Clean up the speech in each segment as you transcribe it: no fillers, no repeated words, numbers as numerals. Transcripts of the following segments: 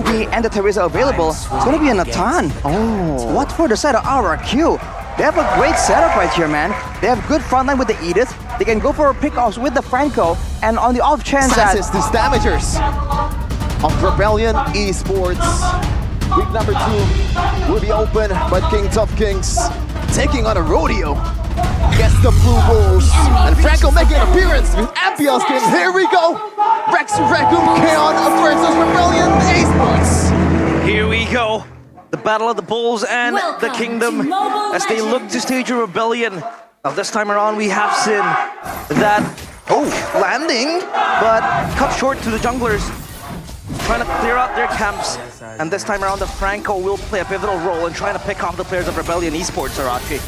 TP and the Teresa available, it's going to be a Natan. Oh. What for the side of RRQ? They have a great setup right here, man. They have good frontline with the Edith. They can go for pickoffs with the Franco, and on the off chance that... These damagers of Rebellion Esports. Week number 2 will be open, but Kings of Kings taking on a rodeo. Gets the Blue Bulls, and Franco making an appearance with MPL skin. Here we go! Rex Regum Keon versus Rebellion Esports. Here we go. The battle of the Bulls and the Kingdom as they look to stage a rebellion. Now this time around we have seen that landing, but cut short to the junglers, trying to clear out their camps. And this time around the Franco will play a pivotal role in trying to pick off the players of Rebellion Esports, Arachi.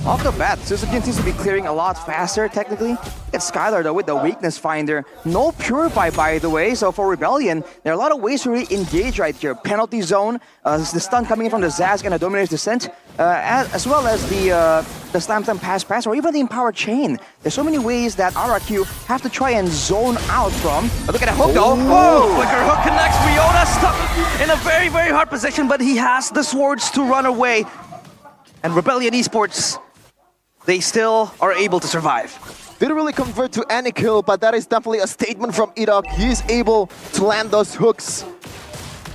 Off the bat, Susujin seems to be clearing a lot faster, technically. It's Skylar, though, with the weakness finder. No Purify, by the way, so for Rebellion, there are a lot of ways to really engage right here. Penalty zone, the stun coming in from the Zazk and the Dominator's Descent, as well as the Slam Slam Pass, or even the Empowered Chain. There's so many ways that RRQ have to try and zone out from. Look at that hook, though. Whoa! Quicker hook connects. Ryota stuck in a very, very hard position, but he has the swords to run away. And Rebellion Esports, they still are able to survive. Didn't really convert to any kill, but that is definitely a statement from Edok. He is able to land those hooks.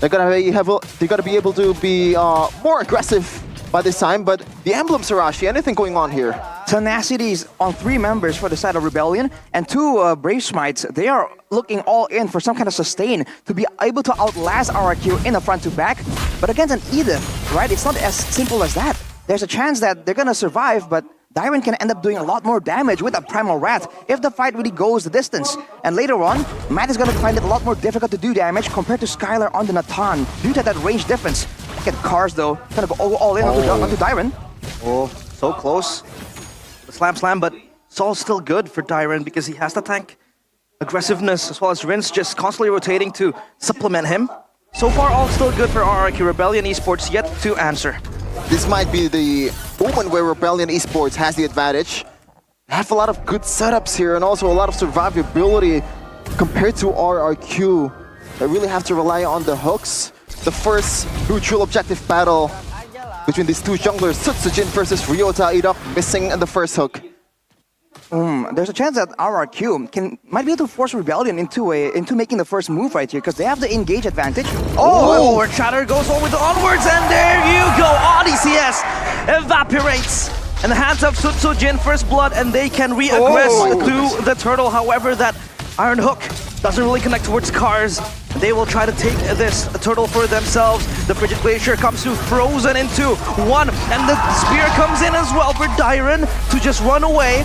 They're gonna be able to be more aggressive by this time, but the Emblem Sarashi, anything going on here? Tenacities on 3 members for the side of Rebellion, and 2 Brave Smites. They are looking all in for some kind of sustain to be able to outlast RRQ in the front to back. But against an Edith, right, it's not as simple as that. There's a chance that they're gonna survive, but Dyron can end up doing a lot more damage with a Primal Wrath if the fight really goes the distance. And later on, Matt is going to find it a lot more difficult to do damage compared to Skylar on the Natan due to that range difference. Look at Cars though, kind of go all in onto Dyron. Oh, so close. The slam, but it's all still good for Dyron because he has the tank aggressiveness as well as Rinse just constantly rotating to supplement him. So far, all still good for RRQ. Rebellion Esports yet to answer. This might be the moment where Rebellion Esports has the advantage. They have a lot of good setups here and also a lot of survivability compared to RRQ. They really have to rely on the hooks. The first neutral objective battle between these 2 junglers, Sutsujin versus Ryota. Edok missing in the first hook. There's a chance that RRQ might be able to force Rebellion into making the first move right here because they have the engage advantage. Oh, Chatter goes on with the onwards, and there you go. ODCS evaporates in the hands of Sutsujin, first blood, and they can re-aggress to the turtle. However, that Iron Hook doesn't really connect towards Cars. They will try to take this turtle for themselves. The Frigid Glacier comes to Frozen into 1, and the spear comes in as well for Dyron to just run away.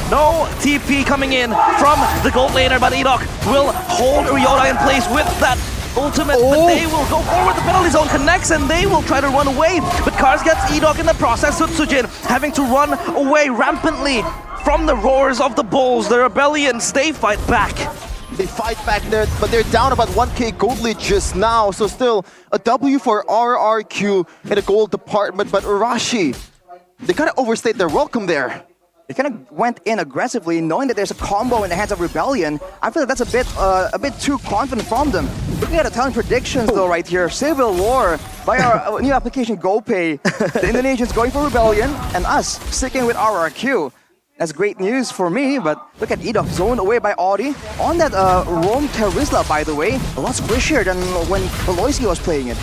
No TP coming in from the gold laner, but Edok will hold Ryota in place with that ultimate, but they will go forward. The penalty zone connects, and they will try to run away, but Cars gets Edok in the process. Sutsujin having to run away rampantly from the roars of the Bulls. The Rebellions, they fight back. They fight back there, but they're down about 1k gold lead just now, so still a W for RRQ in the gold department, but Urashi, they kind of overstayed their welcome there. They kind of went in aggressively, knowing that there's a combo in the hands of Rebellion. I feel like that's a bit too confident from them. Looking at the talent predictions though right here, Civil War by our new application GoPay. The Indonesians going for Rebellion, and us sticking with RRQ. That's great news for me, but look at Edok zoned away by Audi. On that Rome Terizla, by the way, a lot squishier than when Aloysi was playing it.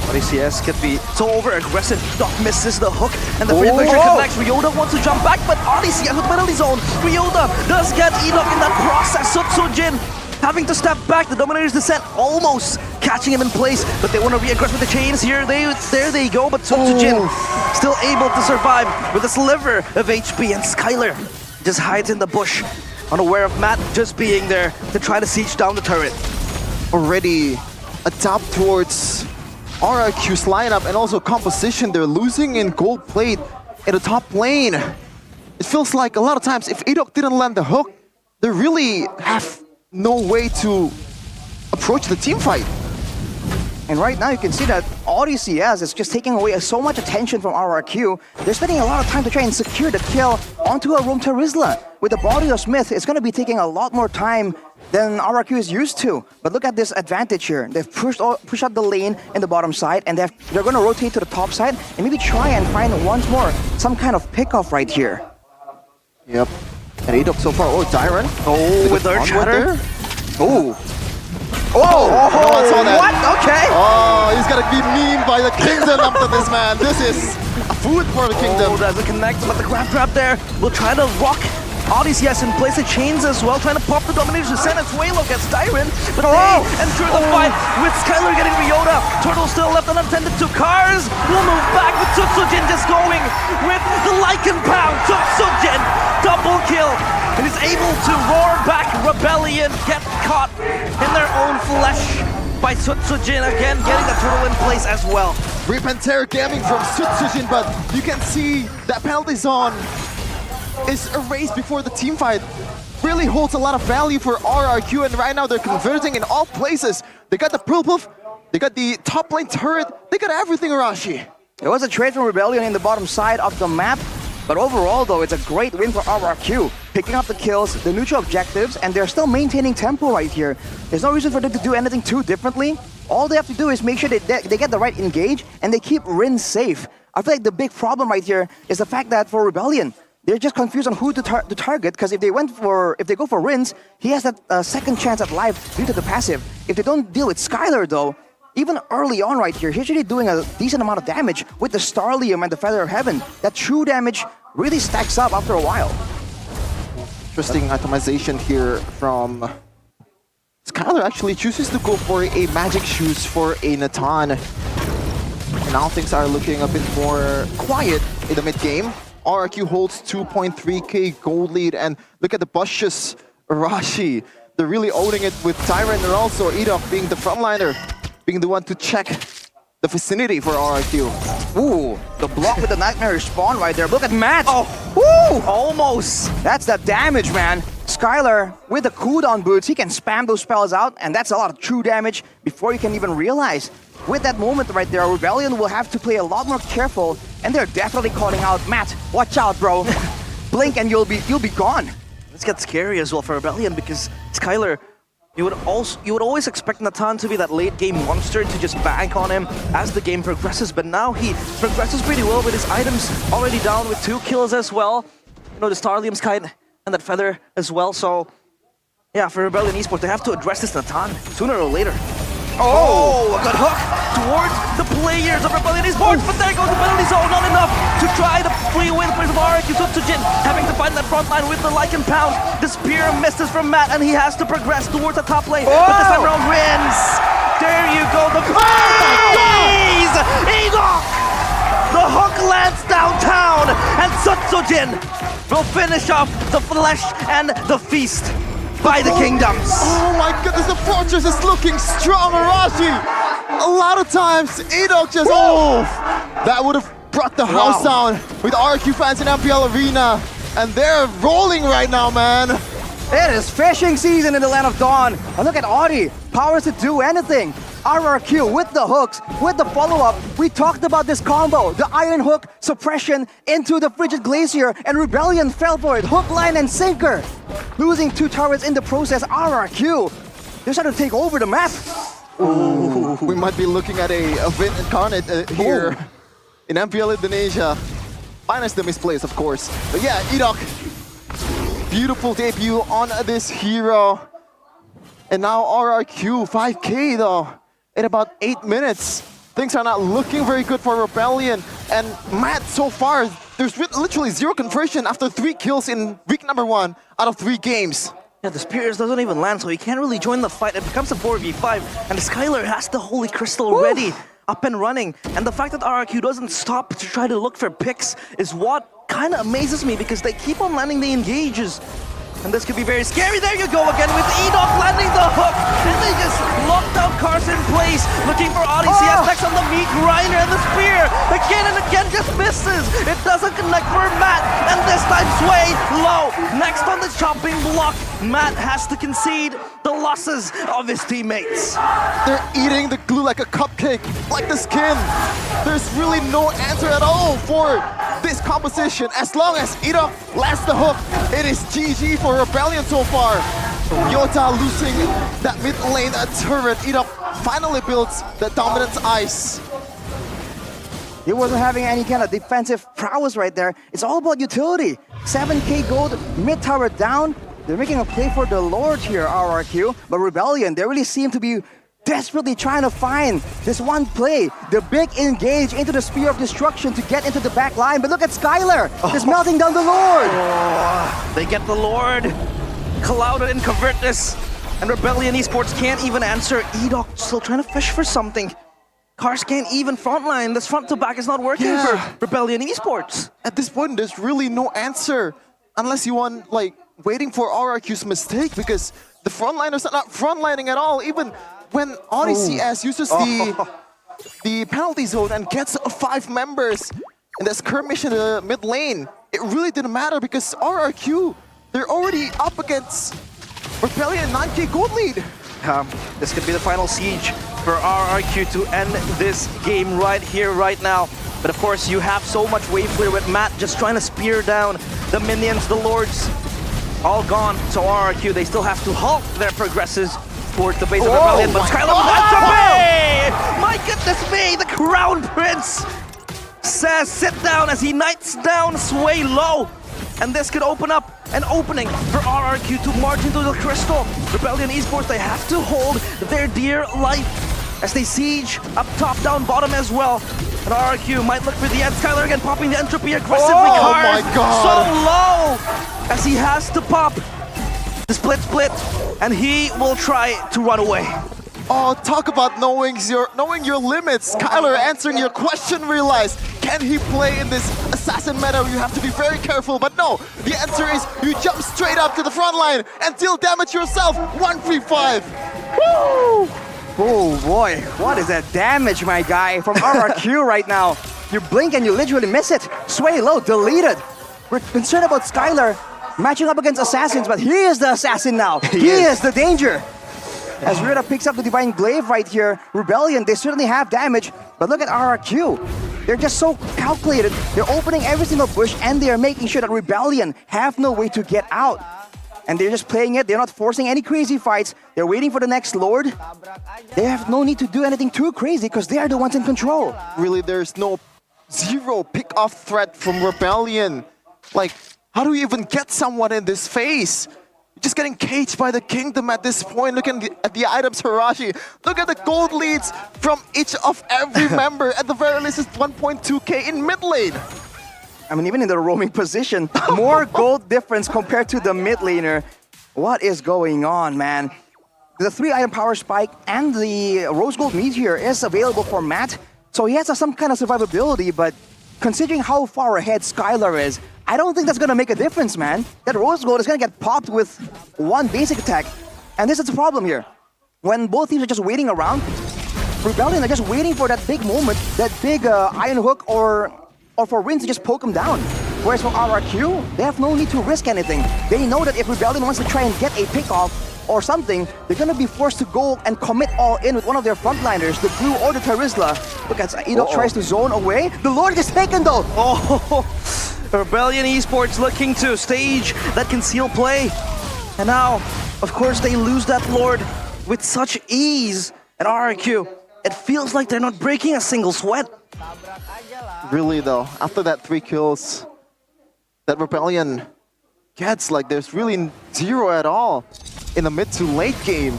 ODCS could be so over-aggressive. Edok misses the hook, and the Frigid Glacier connects. Ryota wants to jump back, but ODCS with penalty zone. Ryota does get Edok in that process. Sutsujin having to step back. The Dominator's Descent almost catching him in place, but they want to re-aggress with the chains here. There they go, but Sutsujin still able to survive with a sliver of HP, and Skylar just hides in the bush, unaware of Matt just being there to try to siege down the turret. Already a tap towards RRQ's lineup and also composition. They're losing in gold plate in the top lane. It feels like a lot of times if Edok didn't land the hook, they really have no way to approach the team fight. And right now you can see that ODCS is just taking away so much attention from RRQ. They're spending a lot of time to try and secure the kill onto a Rome Terizla. With the body of Smith, it's going to be taking a lot more time than RRQ is used to. But look at this advantage here. They've pushed out the lane in the bottom side, and they're going to rotate to the top side and maybe try and find once more some kind of pickoff right here. Yep. And Adok so far. Oh, Dyron. Oh, with their chatter. Oh. Oh, no one saw that. What? Okay. Oh, he's gonna be memed by the kingdom after this, man. This is food for the kingdom. Oh, doesn't connect, but the grab there will try to rock RDCS and place the chains as well, trying to pop the domination. Senezuelo gets Dyron, but they enter the fight with Skylar getting Ryota. Turtle still left unattended to Cars. We'll move back with Tsutsujin just going with the Lycan Pound. Tsutsujin, double kill. And is able to roar back. Rebellion get caught in their own flesh by Tsutsujin again, getting the turtle in place as well. Rip and tear gaming from Tsutsujin, but you can see that penalty zone is erased before the team fight. Really holds a lot of value for RRQ, and right now they're converting in all places. They got the Pulpuff, they got the top lane turret, they got everything, Arashi. It was a trade from Rebellion in the bottom side of the map. But overall, though, it's a great win for RRQ. Picking up the kills, the neutral objectives, and they're still maintaining tempo right here. There's no reason for them to do anything too differently. All they have to do is make sure they get the right engage, and they keep Rin safe. I feel like the big problem right here is the fact that for Rebellion, they're just confused on who to target, because if they go for Rins, he has that second chance at life due to the passive. If they don't deal with Skylar, though, even early on right here, he's really doing a decent amount of damage with the Starlium and the Feather of Heaven. That true damage really stacks up after a while. Interesting itemization here from Skylar. Actually chooses to go for a Magic Shoes for a Natan. And now things are looking a bit more quiet in the mid-game. RRQ holds 2.3k gold lead, and look at the Bushes, Arashi. They're really owning it with Tyrant and also Edok being the frontliner, being the one to check the vicinity for RRQ. Ooh, the block with the Nightmare spawn right there. Look at Matt. Oh, woo! Almost. That's the damage, man. Skylar, with the cooldown boots, he can spam those spells out, and that's a lot of true damage before you can even realize. With that moment right there, Rebellion will have to play a lot more careful, and they're definitely calling out, Matt, watch out, bro. Blink and you'll be gone. This gets scary as well for Rebellion, because Skylar, you would always expect Natan to be that late game monster to just bank on him as the game progresses, but now he progresses pretty well with his items already down with 2 kills as well. You know, the Starlium's Kite and that Feather as well, so yeah, for Rebellion Esports, they have to address this Natan sooner or later. Oh, a good hook towards the players of Rebellion Esports, but there goes the penalty zone, not enough to try the free win for RRQ. Tsutsujin having to find that front line with the Lycan Pound. The spear misses from Matt, and he has to progress towards the top lane, but this time around wins. There you go, the please! Edok! The hook lands downtown, and Tsutsujin will finish off the flesh and the feast by the kingdoms. Oh my goodness, the fortress is looking strong, Arashi. A lot of times, Edok just, that would have brought the house down with RRQ fans in MPL Arena. And they're rolling right now, man. It is fishing season in the Land of Dawn. And look at Audi, powers to do anything. RRQ with the hooks, with the follow-up. We talked about this combo, the Iron Hook, suppression into the Frigid Glacier, and Rebellion fell for it, hook, line, and sinker. Losing 2 turrets in the process, RRQ. They're trying to take over the map. Ooh, we might be looking at a event incarnate here in MPL Indonesia. Minus the misplays, of course. But yeah, Edok, beautiful debut on this hero. And now RRQ, 5k though. In about 8 minutes. Things are not looking very good for Rebellion. And Matt, so far, there's literally 0 conversion after 3 kills in week number 1 out of 3 games. Yeah, the Spears doesn't even land, so he can't really join the fight. It becomes a 4v5, and Skylar has the Holy Crystal ready, up and running. And the fact that RRQ doesn't stop to try to look for picks is what kind of amazes me, because they keep on landing the engages. And this could be very scary. There you go again with Edok landing the hook. And they just locked out Carson in place. Looking for RDCS next on the meat grinder, and the spear again and again just misses. It doesn't connect for Matt. And this time Sway low. Next on the chopping block, Matt has to concede the losses of his teammates. They're eating the glue like a cupcake, like the skin. There's really no answer at all for this composition. As long as Edok lands the hook, it is GG for Rebellion so far. Yota losing that mid lane turret. Edok finally builds the dominant ice. He wasn't having any kind of defensive prowess right there. It's all about utility. 7k gold, mid tower down. They're making a play for the Lord here, RRQ. But Rebellion, they really seem to be desperately trying to find this one play. The big engage into the Spear of Destruction to get into the back line. But look at Skylar, just melting down the Lord. Oh, they get the Lord. Clouded and convert this. And Rebellion Esports can't even answer. Edok still trying to fish for something. Cars can't even frontline. This front to back is not working for Rebellion Esports. At this point, there's really no answer unless you want, like, waiting for RRQ's mistake, because the frontliners are not frontlining at all. Even when RDCS uses the penalty zone and gets 5 members in the skirmish in the mid lane, it really didn't matter because RRQ, they're already up against Rebellion 9k gold lead. This could be the final siege for RRQ to end this game right here, right now. But of course, you have so much wave clear with Matt just trying to spear down the minions, the Lords. All gone. So RRQ, they still have to halt their progresses towards the base of Rebellion. But Skylar wants away! My goodness me! The Crown Prince says sit down as he knights down Sway low. And this could open up an opening for RRQ to march into the crystal. Rebellion Esports, they have to hold their dear life as they siege up top, down, bottom as well. And RRQ might look for the end. Skylar again popping the entropy aggressively. Oh my god! So low as he has to pop the split, and he will try to run away. Oh, talk about knowing your limits. Skylar answering your question, realize, can he play in this assassin meta? You have to be very careful, but no. The answer is you jump straight up to the front line and deal damage yourself. 1v5. Woo! Oh boy, what is that damage, my guy, from RRQ right now? You blink and you literally miss it. Sway low, deleted. We're concerned about Skylar matching up against assassins, but he is the assassin now. He is the danger. As Rita picks up the Divine Glaive right here, Rebellion, they certainly have damage, but look at RRQ. They're just so calculated. They're opening every single bush and they're making sure that Rebellion have no way to get out. And they're just playing it. They're not forcing any crazy fights. They're waiting for the next Lord. They have no need to do anything too crazy because they are the ones in control. Really, there's no zero pick-off threat from Rebellion. Like, how do you even get someone in this phase? You're just getting caged by the Kingdom at this point. Look at the items, Harashi. Look at the gold leads from each of every member. At the very least, it's 1.2k in mid lane. I mean, even in the roaming position, more gold difference compared to the mid laner. What is going on, man? The 3-item power spike and the rose gold meteor is available for Matt, so he has some kind of survivability, but considering how far ahead Skylar is, I don't think that's gonna make a difference, man. That rose gold is gonna get popped with one basic attack, and this is the problem here. When both teams are just waiting around, Rebellion are just waiting for that big moment, that big iron hook or for Rin to just poke them down. Whereas for RRQ, they have no need to risk anything. They know that if Rebellion wants to try and get a pick-off or something, they're gonna be forced to go and commit all in with one of their frontliners, the Blue or the Terizla. Look at Edok tries to zone away. The Lord is taken though! Oh, Rebellion Esports looking to stage that conceal play. And now, of course, they lose that Lord with such ease. And RRQ, it feels like they're not breaking a single sweat. Really though, after that 3 kills that Rebellion gets, like there's really zero at all in the mid to late game.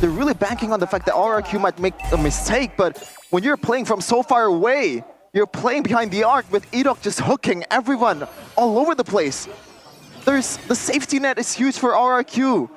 They're really banking on the fact that RRQ might make a mistake, but when you're playing from so far away, you're playing behind the arc with Edok just hooking everyone all over the place. The safety net is huge for RRQ.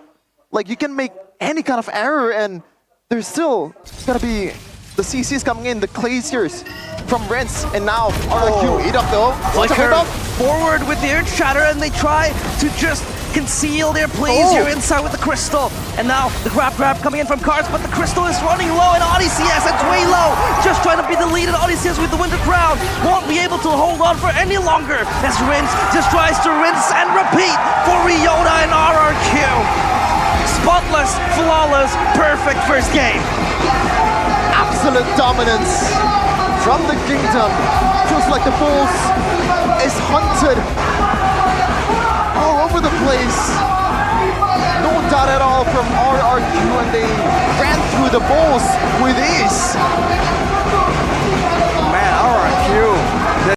Like you can make any kind of error and there's still gonna be the CCs coming in, the Glaciers from Rents, and now RRQ, Edok though. Flicker forward with the Earth Shatter, and they try to just conceal their plays here inside with the Crystal. And now the grab coming in from Cars, but the Crystal is running low, and RDCS, it's way low. Just trying to be the lead, and RDCS with the Winter Crown won't be able to hold on for any longer as Rinse just tries to rinse and repeat for Ryota and RRQ. Spotless, flawless, perfect first game. Absolute dominance from the Kingdom. Feels like the Bulls is hunted all over the place. No doubt. shot at all from RRQ, and they ran through the balls with ease.